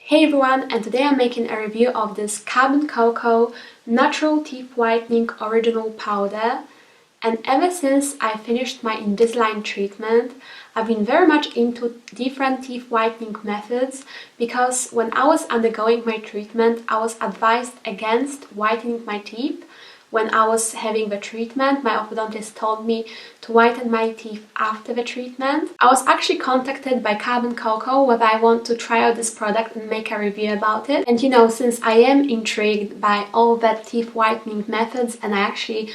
Hey everyone, and today I'm making a review of this Coco Natural Teeth Whitening Original Powder. And ever since I finished my Invisalign treatment, I've been very much into different teeth whitening methods because when I was undergoing my treatment, I was advised against whitening my teeth. When I was having the treatment, my orthodontist told me to whiten my teeth after the treatment. I was actually contacted by Coco whether I want to try out this product and make a review about it. And since I am intrigued by all the teeth whitening methods and I actually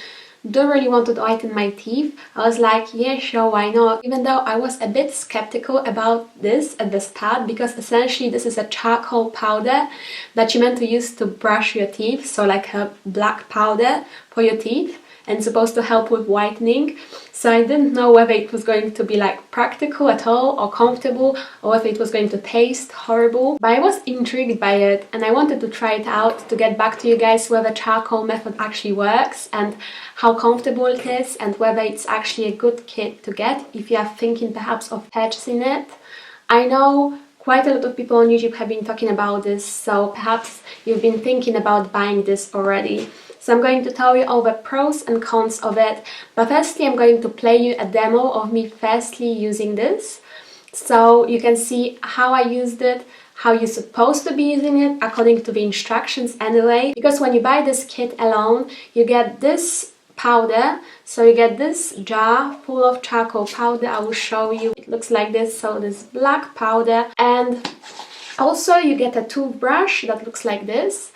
don't really want to whiten my teeth, I was like, yeah, sure, why not? Even though I was a bit skeptical about this at the start because essentially this is a charcoal powder that you're meant to use to brush your teeth, so like a black powder for your teeth and supposed to help with whitening. So I didn't know whether it was going to be like practical at all or comfortable or whether it was going to taste horrible. But I was intrigued by it and I wanted to try it out to get back to you guys whether charcoal method actually works and how comfortable it is and whether it's actually a good kit to get if you are thinking perhaps of purchasing it. I know quite a lot of people on YouTube have been talking about this, so perhaps you've been thinking about buying this already. So I'm going to tell you all the pros and cons of it, but firstly I'm going to play you a demo of me firstly using this, so you can see how I used it, how you're supposed to be using it according to the instructions anyway, because when you buy this kit alone, you get this powder, so you get this jar full of charcoal powder. I will show you. It looks like this, so this black powder, and also you get a toothbrush that looks like this.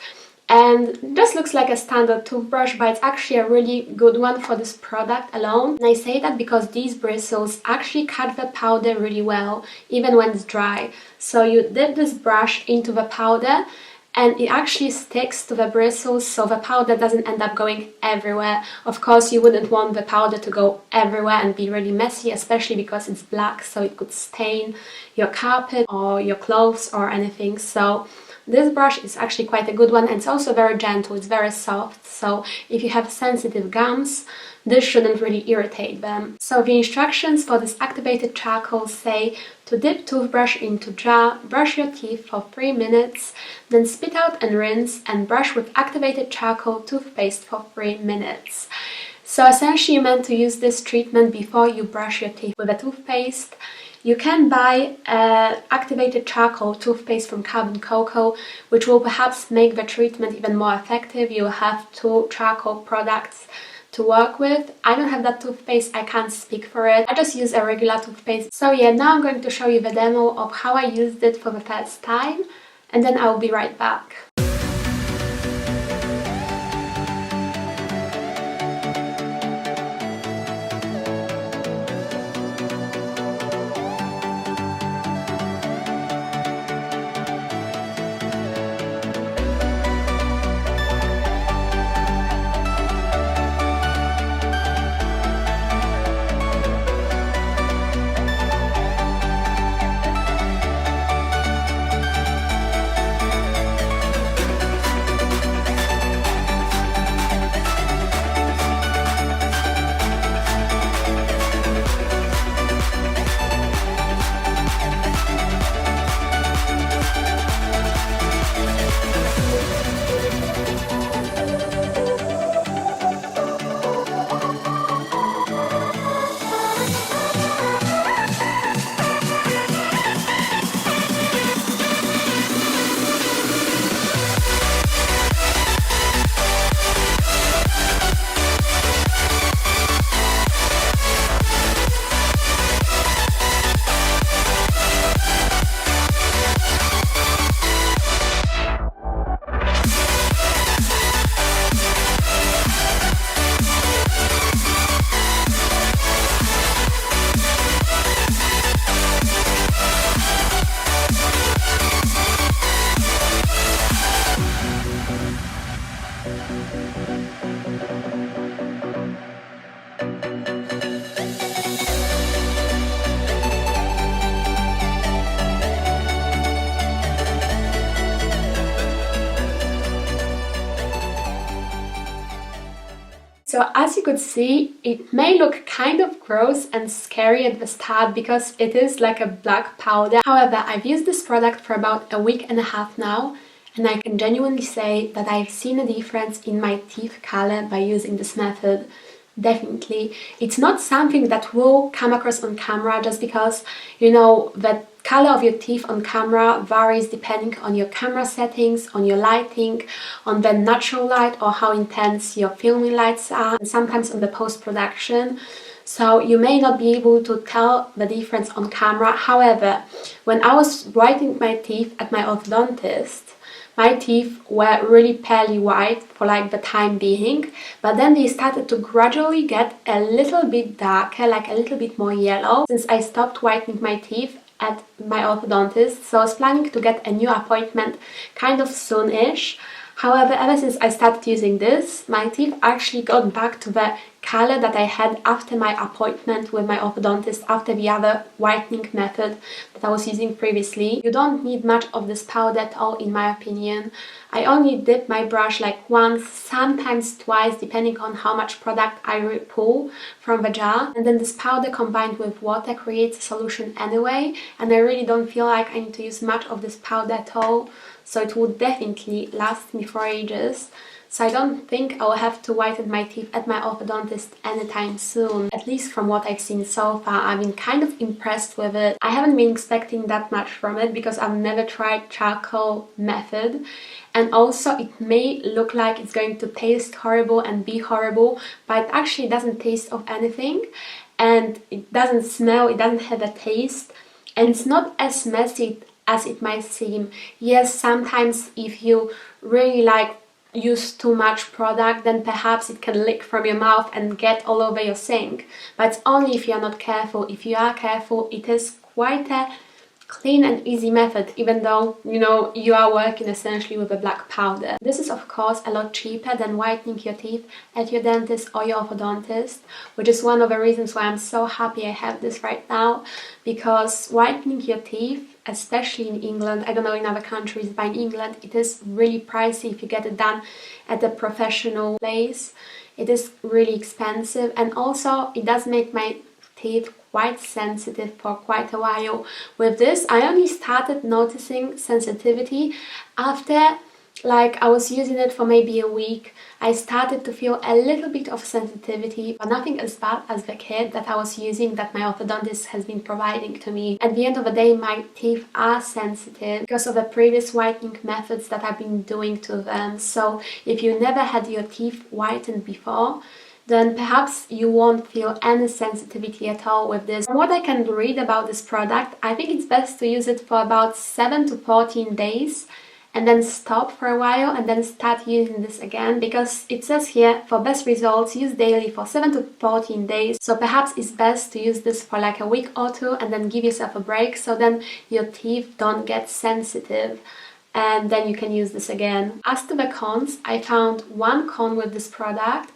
And just looks like a standard toothbrush, but it's actually a really good one for this product alone. And I say that because these bristles actually cut the powder really well, even when it's dry. So you dip this brush into the powder and it actually sticks to the bristles, so the powder doesn't end up going everywhere. Of course, you wouldn't want the powder to go everywhere and be really messy, especially because it's black, so it could stain your carpet or your clothes or anything. So this brush is actually quite a good one, and it's also very gentle, it's very soft, so if you have sensitive gums, this shouldn't really irritate them. So the instructions for this activated charcoal say to dip toothbrush into jar, brush your teeth for 3 minutes, then spit out and rinse, and brush with activated charcoal toothpaste for 3 minutes. So essentially you're meant to use this treatment before you brush your teeth with a toothpaste. You can buy activated charcoal toothpaste from Coco, which will perhaps make the treatment even more effective. You'll have 2 charcoal products to work with. I don't have that toothpaste, I can't speak for it. I just use a regular toothpaste. So yeah, now I'm going to show you the demo of how I used it for the first time, and then I'll be right back. So as you could see, it may look kind of gross and scary at the start because it is like a black powder. However, I've used this product for about a week and a half now, and I can genuinely say that I've seen a difference in my teeth color by using this method. Definitely. It's not something that will come across on camera just because, you know, the color of your teeth on camera varies depending on your camera settings, on your lighting, on the natural light or how intense your filming lights are, and sometimes on the post-production. So you may not be able to tell the difference on camera. However, when I was whitening my teeth at my orthodontist, my teeth were really pearly white for like the time being, but then they started to gradually get a little bit darker, like a little bit more yellow, since I stopped whitening my teeth at my orthodontist. So I was planning to get a new appointment kind of soon-ish. However, ever since I started using this, my teeth actually got back to the color that I had after my appointment with my orthodontist, after the other whitening method that I was using previously. You don't need much of this powder at all, in my opinion. I only dip my brush like once, sometimes twice, depending on how much product I pull from the jar. And then this powder combined with water creates a solution anyway, and I really don't feel like I need to use much of this powder at all. So it will definitely last me for ages. So I don't think I'll have to whiten my teeth at my orthodontist anytime soon. At least from what I've seen so far, I've been kind of impressed with it. I haven't been expecting that much from it because I've never tried charcoal method. And also it may look like it's going to taste horrible and be horrible, but it actually doesn't taste of anything. And it doesn't smell, it doesn't have a taste. And it's not as messy as it might seem. Yes, sometimes if you really use too much product, then perhaps it can leak from your mouth and get all over your sink. But it's only if you're not careful. If you are careful, it is quite a clean and easy method, even though, you know, you are working essentially with a black powder. This is of course a lot cheaper than whitening your teeth at your dentist or your orthodontist, which is one of the reasons why I'm so happy I have this right now, because whitening your teeth, especially in England, I don't know in other countries, but in England it is really pricey if you get it done at a professional place. It is really expensive, and also it does make my teeth quite sensitive for quite a while. With this, I only started noticing sensitivity after I was using it for maybe a week. I started to feel a little bit of sensitivity, but nothing as bad as the kit that I was using that my orthodontist has been providing to me. At the end of the day, my teeth are sensitive because of the previous whitening methods that I've been doing to them. So if you never had your teeth whitened before, then perhaps you won't feel any sensitivity at all with this. From what I can read about this product, I think it's best to use it for about 7 to 14 days and then stop for a while and then start using this again, because it says here, for best results, use daily for 7 to 14 days. So perhaps it's best to use this for like a week or two and then give yourself a break, so then your teeth don't get sensitive, and then you can use this again. As to the cons, I found one con with this product,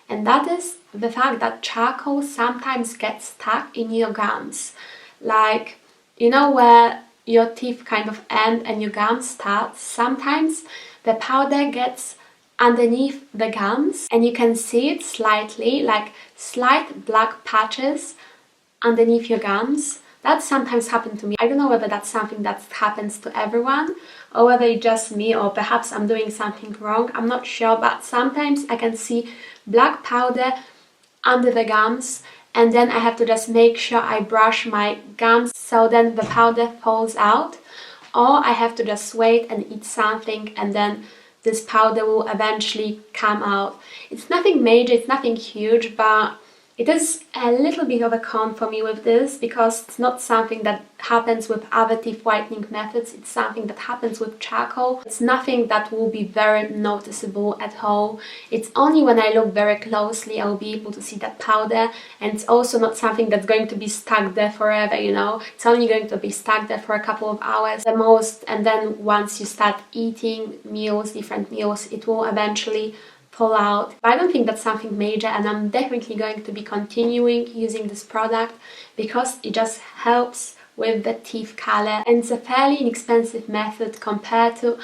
and that is the fact that charcoal sometimes gets stuck in your gums. Like, you know where your teeth kind of end and your gums start? Sometimes the powder gets underneath the gums and you can see it slightly, like slight black patches underneath your gums. That sometimes happened to me. I don't know whether that's something that happens to everyone or whether it's just me, or perhaps I'm doing something wrong. I'm not sure, but sometimes I can see black powder under the gums, and then I have to just make sure I brush my gums so then the powder falls out, or I have to just wait and eat something and then this powder will eventually come out. It's nothing major, it's nothing huge, but it is a little bit of a con for me with this, because it's not something that happens with other teeth whitening methods, it's something that happens with charcoal. It's nothing that will be very noticeable at all. It's only when I look very closely I will be able to see that powder, and it's also not something that's going to be stuck there forever, you know. It's only going to be stuck there for a couple of hours the most, and then once you start eating meals, different meals, it will eventually fall out. But I don't think that's something major, and I'm definitely going to be continuing using this product because it just helps with the teeth color, and it's a fairly inexpensive method compared to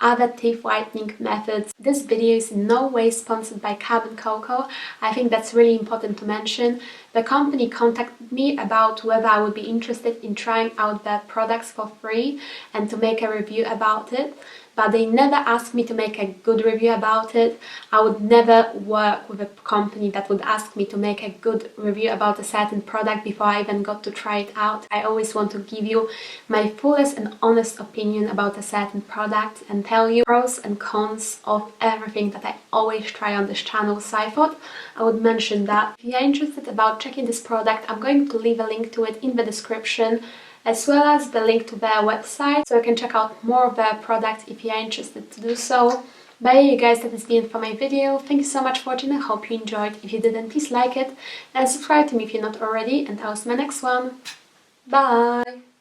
other teeth whitening methods. This video is in no way sponsored by Coco. I think that's really important to mention. The company contacted me about whether I would be interested in trying out their products for free and to make a review about it. But they never asked me to make a good review about it. I would never work with a company that would ask me to make a good review about a certain product before I even got to try it out. I always want to give you my fullest and honest opinion about a certain product and tell you pros and cons of everything that I always try on this channel. So I thought I would mention that. If you are interested about checking this product, I'm going to leave a link to it in the description, as well as the link to their website, so you can check out more of their products if you are interested to do so. But yeah, you guys, that is the end for my video. Thank you so much for watching. I hope you enjoyed. If you didn't, please like it and subscribe to me if you're not already, and I'll see you in my next one. Bye!